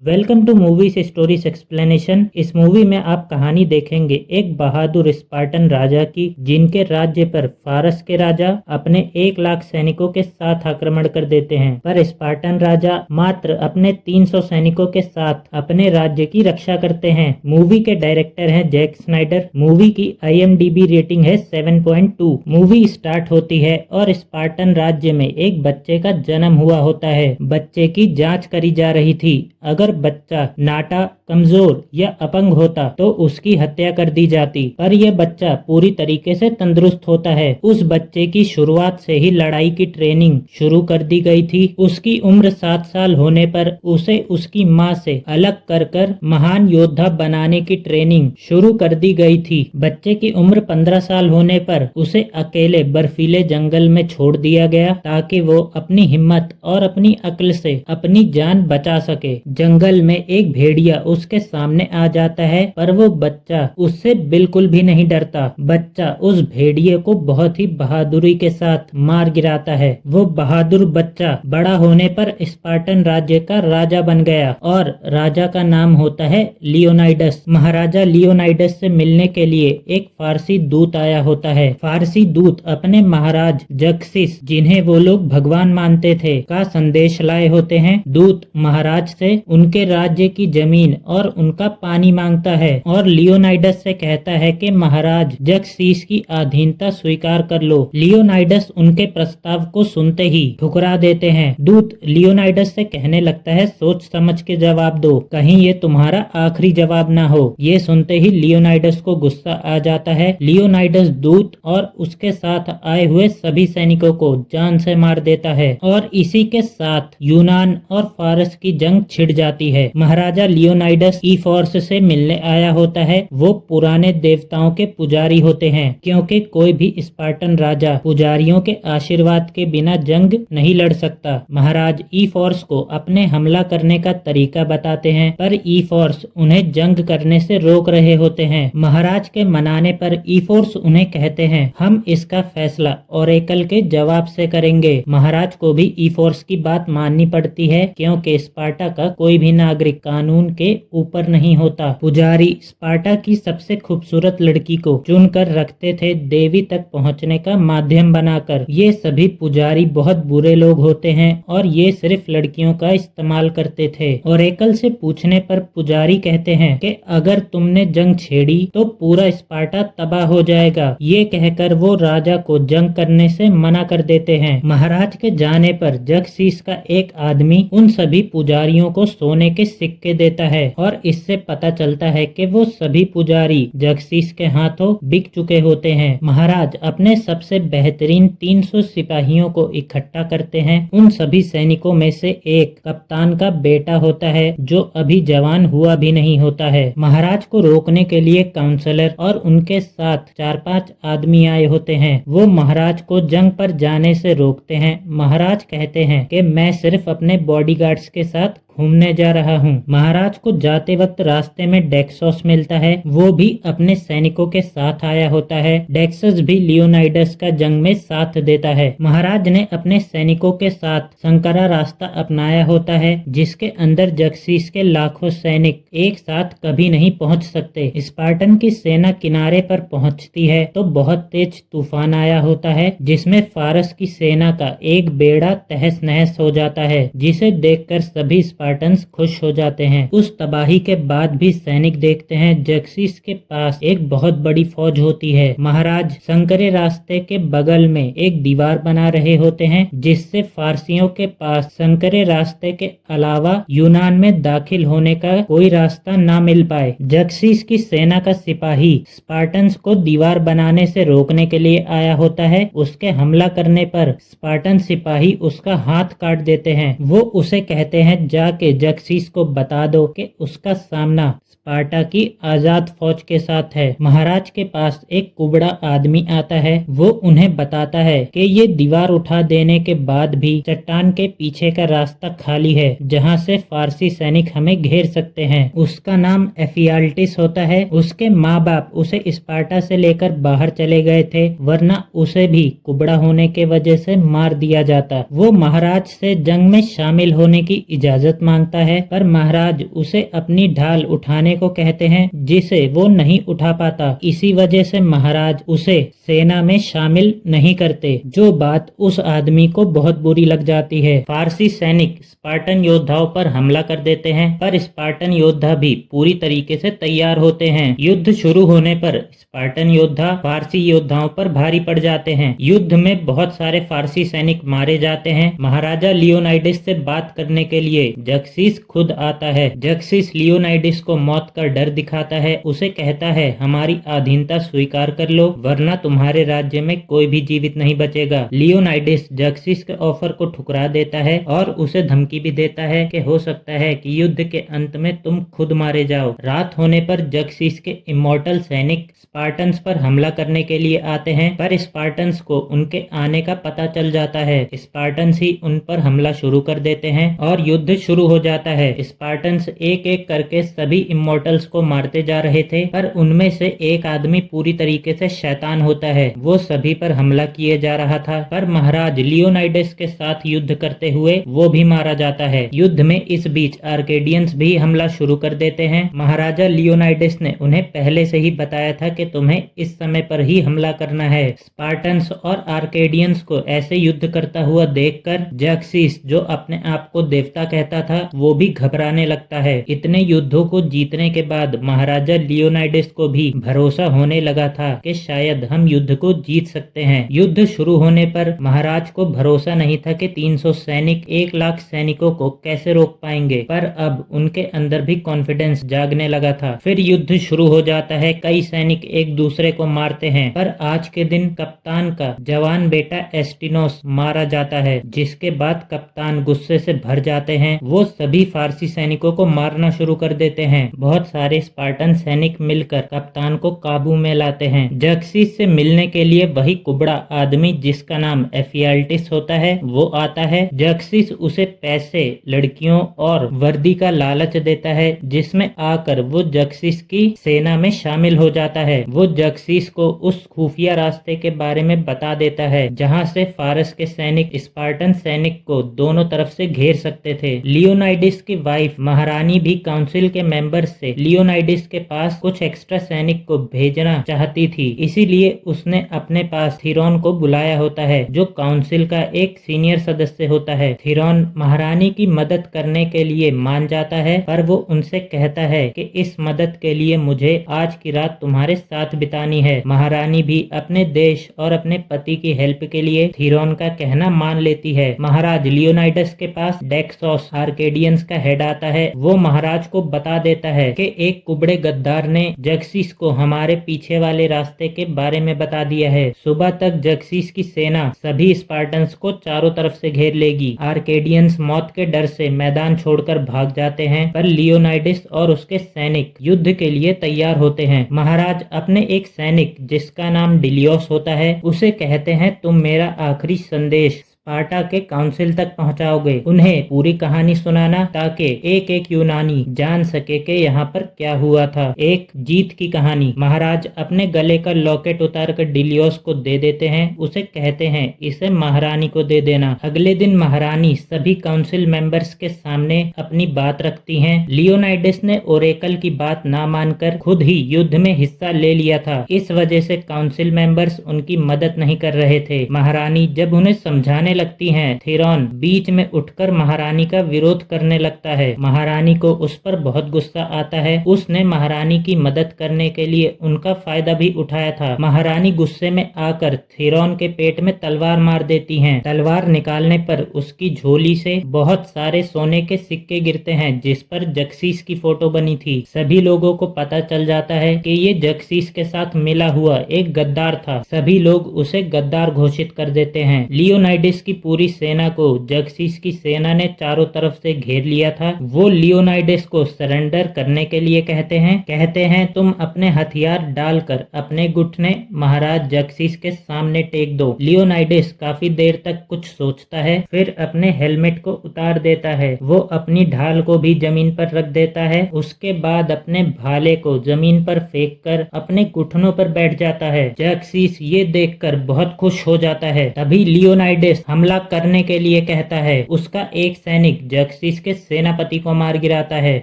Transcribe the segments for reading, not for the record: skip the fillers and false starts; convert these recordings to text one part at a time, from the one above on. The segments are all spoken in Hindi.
Welcome to movies stories explanation. इस मूवी में आप कहानी देखेंगे एक बहादुर स्पार्टन राजा की, जिनके राज्य पर फारस के राजा अपने 1 लाख सैनिकों के साथ आक्रमण कर देते हैं। पर स्पार्टन राजा मात्र अपने 300 सैनिकों के साथ अपने राज्य की रक्षा करते हैं। मूवी के डायरेक्टर हैं जैक स्नाइडर। मूवी की IMDb रेटिंग है 7.2। मूवी स्टार्ट होती है और स्पार्टन राज्य में एक बच्चे का जन्म हुआ होता है। बच्चे की जांच करी जा रही थी। अगर बच्चा नाटा, कमजोर या अपंग होता तो उसकी हत्या कर दी जाती, पर यह बच्चा पूरी तरीके से तंदुरुस्त होता है। उस बच्चे की शुरुआत से ही लड़ाई की ट्रेनिंग शुरू कर दी गई थी। उसकी उम्र 7 साल होने पर उसे उसकी मां से अलग कर महान योद्धा बनाने की ट्रेनिंग शुरू कर दी गई थी। बच्चे की उम्र 15 साल होने पर उसे अकेले बर्फीले जंगल में छोड़ दिया गया ताकि वो अपनी हिम्मत और अपनी अक्ल से अपनी जान बचा सके। जंगल में एक भेड़िया उसके सामने आ जाता है, पर वो बच्चा उससे बिल्कुल भी नहीं डरता। बच्चा उस भेड़िए को बहुत ही बहादुरी के साथ मार गिराता है। वो बहादुर बच्चा बड़ा होने पर स्पार्टन राज्य का राजा बन गया और राजा का नाम होता है लियोनाइडस। महाराजा लियोनाइडस से मिलने के लिए एक फारसी दूत आया होता है। फारसी दूत अपने महाराज जक्सिस, जिन्हें वो लोग भगवान मानते थे, का संदेश लाए होते हैं। दूत महाराज से उनके राज्य की जमीन और उनका पानी मांगता है और लियोनाइडस से कहता है कि महाराज जक्सिस की अधीनता स्वीकार कर लो। लियोनाइडस उनके प्रस्ताव को सुनते ही ठुकरा देते हैं। दूत लियोनाइडस से कहने लगता है, सोच समझ के जवाब दो, कहीं ये तुम्हारा आखिरी जवाब ना हो। ये सुनते ही लियोनाइडस को गुस्सा आ जाता है। लियोनाइडस दूत और उसके साथ आए हुए सभी सैनिकों को जान से मार देता है और इसी के साथ यूनान और फारस की जंग छिड़ जाती है। महाराजा लियोनाइडस ई फोर्स से मिलने आया होता है। वो पुराने देवताओं के पुजारी होते हैं, क्योंकि कोई भी स्पार्टन राजा पुजारियों के आशीर्वाद के बिना जंग नहीं लड़ सकता। महाराज ई फोर्स को अपने हमला करने का तरीका बताते हैं, पर ई फोर्स उन्हें जंग करने से रोक रहे होते हैं। महाराज के मनाने पर ई फोर्स उन्हें कहते हैं, हम इसका फैसला ओरेकल के जवाब से करेंगे। महाराज को भी ई फोर्स की बात माननी पड़ती है, क्योंकि स्पार्टा का कोई भी नागरिक कानून के ऊपर नहीं होता। पुजारी स्पार्टा की सबसे खूबसूरत लड़की को चुनकर रखते थे, देवी तक पहुंचने का माध्यम बनाकर। ये सभी पुजारी बहुत बुरे लोग होते हैं और ये सिर्फ लड़कियों का इस्तेमाल करते थे। ओरेकल से पूछने पर पुजारी कहते हैं कि अगर तुमने जंग छेड़ी तो पूरा स्पार्टा तबाह हो जाएगा। ये कहकर वो राजा को जंग करने से मना कर देते हैं। महाराज के जाने पर जक्सिस का एक आदमी उन सभी पुजारियों को सोने के सिक्के देता है और इससे पता चलता है कि वो सभी पुजारी जक्सिस के हाथों बिक चुके होते हैं। महाराज अपने सबसे बेहतरीन 300 सिपाहियों को इकट्ठा करते हैं। उन सभी सैनिकों में से एक कप्तान का बेटा होता है, जो अभी जवान हुआ भी नहीं होता है। महाराज को रोकने के लिए काउंसलर और उनके साथ 4-5 आदमी आए होते हैं। वो महाराज को जंग पर जाने से रोकते हैं। महाराज कहते हैं कि मैं सिर्फ अपने बॉडीगार्ड्स के साथ घूमने जा रहा हूँ। महाराज को जाते वक्त रास्ते में डेक्सोस मिलता है। वो भी अपने सैनिकों के साथ आया होता है। डेक्सस भी लियोनाइडस का जंग में साथ देता है। महाराज ने अपने सैनिकों के साथ संकरा रास्ता अपनाया होता है, जिसके अंदर जक्सिस के लाखों सैनिक एक साथ कभी नहीं पहुँच सकते। स्पार्टन की सेना किनारे पर पहुँचती है तो बहुत तेज तूफान आया होता है, जिसमें फारस की सेना का एक बेड़ा तहस नहस हो जाता है, जिसे देखकर सभी स्पार्टन्स खुश हो जाते हैं। उस तबाही के बाद भी सैनिक देखते हैं जक्सिस के पास एक बहुत बड़ी फौज होती है। महाराज संकरे रास्ते के बगल में एक दीवार बना रहे होते हैं, जिससे फारसियों के पास संकरे रास्ते के अलावा यूनान में दाखिल होने का कोई रास्ता ना मिल पाए। जक्सिस की सेना का सिपाही स्पार्टन्स को दीवार बनाने से रोकने के लिए आया होता है। उसके हमला करने पर स्पार्टन सिपाही उसका हाथ काट देते हैं। वो उसे कहते हैं, जाके जक्सिस को बता दो कि उसका सामना स्पार्टा की आजाद फौज के साथ है। महाराज के पास एक कुबड़ा आदमी आता है। वो उन्हें बताता है कि ये दीवार उठा देने के बाद भी चट्टान के पीछे का रास्ता खाली है, जहां से फारसी सैनिक हमें घेर सकते हैं। उसका नाम एफियाल्टिस होता है। उसके माँ बाप उसे स्पार्टा से लेकर बाहर चले गए थे, वरना उसे भी कुबड़ा होने के वजह से मार दिया जाता। वो महाराज से जंग में शामिल होने की इजाजत मांगता है, पर महाराज उसे अपनी ढाल उठाने को कहते हैं, जिसे वो नहीं उठा पाता। इसी वजह से महाराज उसे सेना में शामिल नहीं करते, जो बात उस आदमी को बहुत बुरी लग जाती है। फारसी सैनिक स्पार्टन योद्धाओं पर हमला कर देते हैं, पर स्पार्टन योद्धा भी पूरी तरीके से तैयार होते हैं। युद्ध शुरू होने पर स्पार्टन योद्धा फारसी योद्धाओं पर भारी पड़ जाते हैं। युद्ध में बहुत सारे फारसी सैनिक मारे जाते हैं। महाराजा लियोनाइडिस से बात करने के लिए जक्सिस खुद आता है। जक्सिस लियोनाइडिस को मौत का डर दिखाता है, उसे कहता है हमारी अधीनता स्वीकार कर लो, वरना तुम्हारे राज्य में कोई भी जीवित नहीं बचेगा। लियोनाइडिस जक्सिस के ऑफर को ठुकरा देता है और उसे धमकी भी देता है कि हो सकता है कि युद्ध के अंत में तुम खुद मारे जाओ। रात होने पर जक्सिस के इमोर्टल सैनिक स्पार्टन्स पर हमला करने के लिए आते हैं, पर स्पार्टन्स को उनके आने का पता चल जाता है। स्पार्टन्स ही उन पर हमला शुरू कर देते हैं और युद्ध शुरू हो जाता है। स्पार्टन्स एक एक करके सभी इमोर्टल्स को मारते जा रहे थे, पर उनमें से एक आदमी पूरी तरीके से शैतान होता है। वो सभी पर हमला किए जा रहा था, पर महाराज लियोनाइडिस के साथ युद्ध करते हुए वो भी मारा जाता है। युद्ध में इस बीच आर्केडियंस भी हमला शुरू कर देते हैं। महाराजा लियोनाइडिस ने उन्हें पहले से ही बताया था कि तुम्हें इस समय पर ही हमला करना है। स्पार्टन्स और आर्केडियंस को ऐसे युद्ध करता हुआ देखकर जक्सिस, जो अपने आप को देवता कहता था, वो भी घबराने लगता है। इतने युद्धों को जीतने के बाद महाराजा लियोनाइडिस को भी भरोसा होने लगा था कि शायद हम युद्ध को जीत सकते हैं। युद्ध शुरू होने पर महाराज को भरोसा नहीं था कि 300 सैनिक 1 लाख सैनिकों को कैसे रोक पाएंगे, पर अब उनके अंदर भी कॉन्फिडेंस जागने लगा था। फिर युद्ध शुरू हो जाता है। कई सैनिक एक दूसरे को मारते हैं, पर आज के दिन कप्तान का जवान बेटा एस्टिनोस मारा जाता है, जिसके बाद कप्तान गुस्से से भर जाते हैं। वो सभी फारसी सैनिकों को मारना शुरू कर देते हैं। बहुत सारे स्पार्टन सैनिक मिलकर कप्तान को काबू में लाते हैं। जक्सिस से मिलने के लिए वही कुबड़ा आदमी जिसका नाम एफियाल्टिस होता है वो आता है। जक्सिस उसे पैसे, लड़कियों और वर्दी का लालच देता है, जिसमें आकर वो जक्सिस की सेना में शामिल हो जाता है। वो जक्सिस को उस खुफिया रास्ते के बारे में बता देता है जहां से फारस के सैनिक स्पार्टन सैनिक को दोनों तरफ से घेर सकते थे। लियोनाइडिस की वाइफ महारानी भी काउंसिल के मेंबर्स से लियोनाइडिस के पास कुछ एक्स्ट्रा सैनिक को भेजना चाहती थी, इसीलिए उसने अपने पास थीरोन को बुलाया होता है, जो काउंसिल का एक सीनियर सदस्य होता है। थीरोन महारानी की मदद करने के लिए मान जाता है, पर वो उनसे कहता है कि इस मदद के लिए मुझे आज की रात तुम्हारे साथ बितानी है। महारानी भी अपने देश और अपने पति की हेल्प के लिए थीरोन का कहना मान लेती है। महाराज लियोनाइडस के पास डेक्सोस आर्केडियंस का हेड आता है। वो महाराज को बता देता है कि एक कुबड़े गद्दार ने जक्सिस को हमारे पीछे वाले रास्ते के बारे में बता दिया है। सुबह तक जक्सिस की सेना सभी स्पार्टन्स को चारों तरफ से घेर लेगी। आर्केडियंस मौत के डर से मैदान छोड़कर भाग जाते हैं, पर लियोनाइडिस और उसके सैनिक युद्ध के लिए तैयार होते हैं। महाराज अपने एक सैनिक जिसका नाम डिलियोस होता है उसे कहते हैं तुम मेरा आखिरी संदेश स्पार्टा के काउंसिल तक पहुंचाओगे, उन्हें पूरी कहानी सुनाना ताकि एक एक यूनानी जान सके कि यहाँ पर क्या हुआ था। एक जीत की कहानी। महाराज अपने गले का लॉकेट उतारकर डिलियोस को दे देते हैं। उसे कहते हैं इसे महारानी को दे देना। अगले दिन महारानी सभी काउंसिल मेंबर्स के सामने अपनी बात रखती हैं। लियोनाइडिस ने ओरेकल की बात ना मानकर खुद ही युद्ध में हिस्सा ले लिया था, इस वजह से काउंसिल मेंबर्स उनकी मदद नहीं कर रहे थे। महारानी जब उन्हें समझाने लगती हैं, थीरोन बीच में उठकर महारानी का विरोध करने लगता है। महारानी को उस पर बहुत गुस्सा आता है। उसने महारानी की मदद करने के लिए उनका फायदा भी उठाया था। महारानी गुस्से में आकर थीरोन के पेट में तलवार मार देती हैं। तलवार निकालने पर उसकी झोली से बहुत सारे सोने के सिक्के गिरते हैं, जिस पर जक्सिस की फोटो बनी थी। सभी लोगों को पता चल जाता है कि ये जक्सिस के साथ मिला हुआ एक गद्दार था। सभी लोग उसे गद्दार घोषित कर देते हैं। लियोनाइडिस की पूरी सेना को जक्सिस की सेना ने चारों तरफ से घेर लिया था। वो लियोनाइडिस को सरेंडर करने के लिए कहते हैं तुम अपने हथियार डालकर अपने घुटने महाराज जक्सिस के सामने टेक दो। लियोनाइडिस काफी देर तक कुछ सोचता है, फिर अपने हेलमेट को उतार देता है। वो अपनी ढाल को भी जमीन पर रख देता है। उसके बाद अपने भाले को जमीन पर फेंक कर अपने घुटनों पर बैठ जाता है। जक्सिस ये देखकर बहुत खुश हो जाता है। तभी लियोनाइडिस हमला करने के लिए कहता है। उसका एक सैनिक जर्क्सिस के सेनापति को मार गिराता है।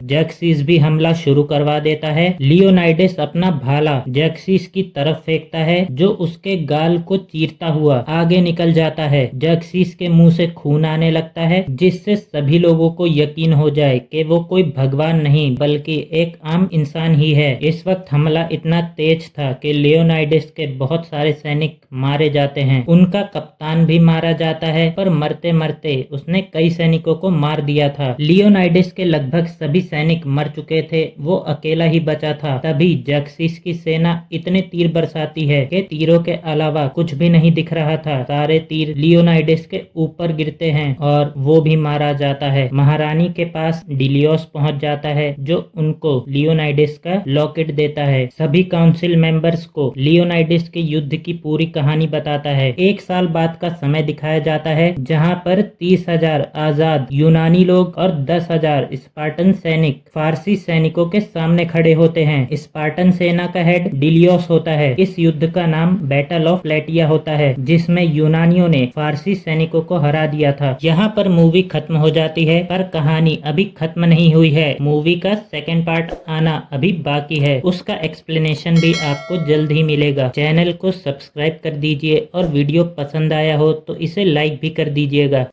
जर्क्सिस भी हमला शुरू करवा देता है। लियोनाइडस अपना भाला जर्क्सिस की तरफ फेंकता है, जो उसके गाल को चीरता हुआ आगे निकल जाता है। जर्क्सिस के मुंह से खून आने लगता है, जिससे सभी लोगों को यकीन हो जाए कि वो कोई भगवान नहीं बल्कि एक आम इंसान ही है। इस वक्त हमला इतना तेज था कि लियोनाइडस के बहुत सारे सैनिक मारे जाते हैं। उनका कप्तान भी मारा जाता है, पर मरते मरते उसने कई सैनिकों को मार दिया था। लियोनाइडस के लगभग सभी सैनिक मर चुके थे, वो अकेला ही बचा था। तभी जर्क्सिस की सेना इतने तीर बरसाती है कि तीरों के अलावा कुछ भी नहीं दिख रहा था। सारे तीर लियोनाइडस के ऊपर गिरते हैं और वो भी मारा जाता है। महारानी के पास डिलियोस पहुंच जाता है, जो उनको लियोनाइडस का लॉकेट देता है। सभी काउंसिल मेंबर्स को लियोनाइडस के युद्ध की पूरी कहानी बताता है। एक साल बाद का समय दिखाया जाता है, जहां पर 30,000 आजाद यूनानी लोग और 10,000 स्पार्टन सैनिक फारसी सैनिकों के सामने खड़े होते हैं। स्पार्टन सेना का हेड डिलियोस होता है। इस युद्ध का नाम बैटल ऑफ प्लेटिया होता है, जिसमें यूनानियों ने फारसी सैनिकों को हरा दिया था। यहाँ पर मूवी खत्म हो जाती है, पर कहानी अभी खत्म नहीं हुई है। मूवी का सेकंड पार्ट आना अभी बाकी है। उसका एक्सप्लेनेशन भी आपको जल्द ही मिलेगा। चैनल को सब्सक्राइब कर दीजिए और वीडियो पसंद आया हो तो इसे लाइक भी कर दीजिएगा।